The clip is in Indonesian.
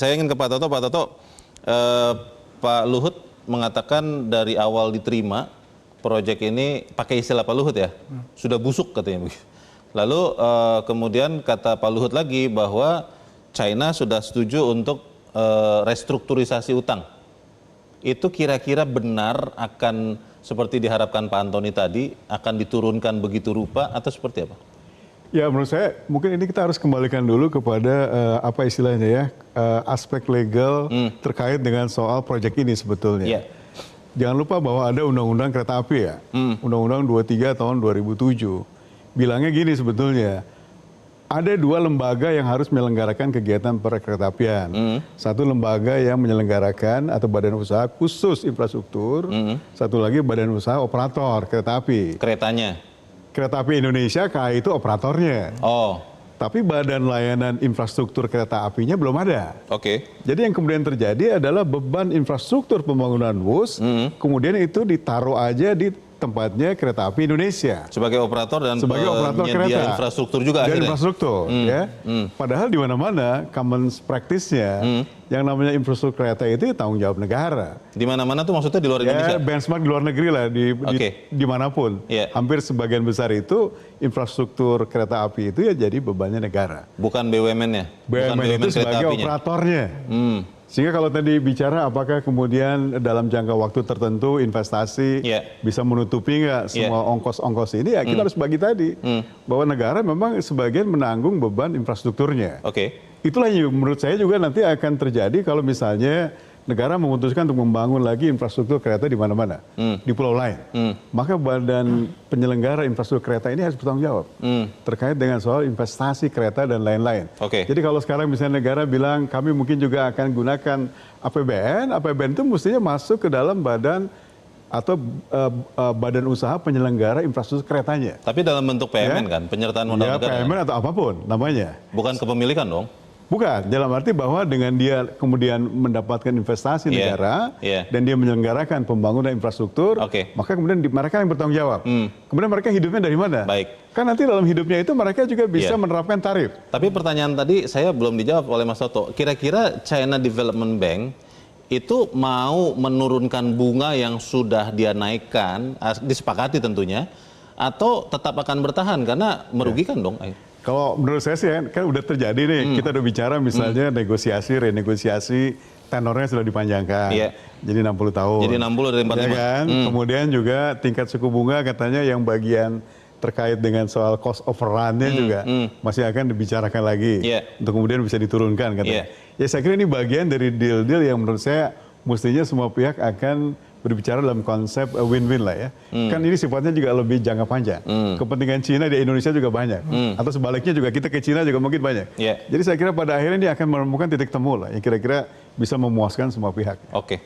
saya ingin ke Pak Toto. Pak Toto, Pak Luhut mengatakan dari awal diterima proyek ini, pakai istilah Pak Luhut ya, sudah busuk katanya begitu. Lalu kemudian kata Pak Luhut lagi bahwa China sudah setuju untuk restrukturisasi utang. Itu kira-kira benar akan seperti diharapkan Pak Antoni tadi, akan diturunkan begitu rupa atau seperti apa? Ya menurut saya mungkin ini kita harus kembalikan dulu kepada apa istilahnya ya, aspek legal terkait dengan soal proyek ini sebetulnya. Yeah. Jangan lupa bahwa ada Undang-Undang Kereta Api ya, Undang-Undang 23 tahun 2007. Bilangnya gini sebetulnya, ada dua lembaga yang harus menyelenggarakan kegiatan perkeretaapian. Satu lembaga yang menyelenggarakan atau badan usaha khusus infrastruktur, satu lagi badan usaha operator kereta api. Keretanya? Kereta Api Indonesia, KAI itu operatornya. Oh. Tapi badan layanan infrastruktur kereta apinya belum ada. Oke. Jadi yang kemudian terjadi adalah beban infrastruktur pembangunan WUS, kemudian itu ditaruh aja di tempatnya Kereta Api Indonesia. Sebagai operator dan sebagai operator kereta. Infrastruktur juga akhirnya. Infrastruktur, ya. Padahal di mana-mana common practice-nya yang namanya infrastruktur kereta itu tanggung jawab negara. Di mana-mana tuh maksudnya di luar Indonesia? Ya, benchmark di luar negeri lah, dimanapun. Yeah. Hampir sebagian besar itu infrastruktur kereta api itu ya jadi bebannya negara. Bukan BUMN-nya? BUMN itu sebagai operatornya. Sehingga kalau tadi bicara apakah kemudian dalam jangka waktu tertentu investasi bisa menutupi nggak semua ongkos-ongkos ini, ya kita harus bagi tadi. Bahwa negara memang sebagian menanggung beban infrastrukturnya. Itulah yang menurut saya juga nanti akan terjadi kalau misalnya negara memutuskan untuk membangun lagi infrastruktur kereta di mana-mana, di pulau lain. Maka badan penyelenggara infrastruktur kereta ini harus bertanggung jawab terkait dengan soal investasi kereta dan lain-lain. Jadi kalau sekarang misalnya negara bilang kami mungkin juga akan gunakan APBN, APBN itu mestinya masuk ke dalam badan atau badan usaha penyelenggara infrastruktur keretanya. Tapi dalam bentuk PMN kan, penyertaan modal negara. PMN atau apapun namanya. Bukan kepemilikan dong? Bukan, dalam arti bahwa dengan dia kemudian mendapatkan investasi negara dan dia menyelenggarakan pembangunan infrastruktur, maka kemudian mereka yang bertanggung jawab. Kemudian mereka hidupnya dari mana? Kan nanti dalam hidupnya itu mereka juga bisa menerapkan tarif. Tapi pertanyaan tadi saya belum dijawab oleh Mas Toto. Kira-kira China Development Bank itu mau menurunkan bunga yang sudah dia naikkan, disepakati tentunya, atau tetap akan bertahan karena merugikan dong? Kalau menurut saya sih kan udah terjadi nih, kita udah bicara misalnya negosiasi, renegosiasi, tenornya sudah dipanjangkan. Jadi 60 tahun. Jadi 60 dari 45. Ya kan? Kemudian juga tingkat suku bunga katanya yang bagian terkait dengan soal cost overrun-nya juga masih akan dibicarakan lagi. Untuk kemudian bisa diturunkan katanya. Ya saya kira ini bagian dari deal-deal yang menurut saya mestinya semua pihak akan berbicara dalam konsep win-win lah ya. Kan ini sifatnya juga lebih jangka panjang. Kepentingan Cina di Indonesia juga banyak. Atau sebaliknya juga kita ke Cina juga mungkin banyak. Jadi saya kira pada akhirnya ini akan menemukan titik temu lah yang kira-kira bisa memuaskan semua pihak. Oke.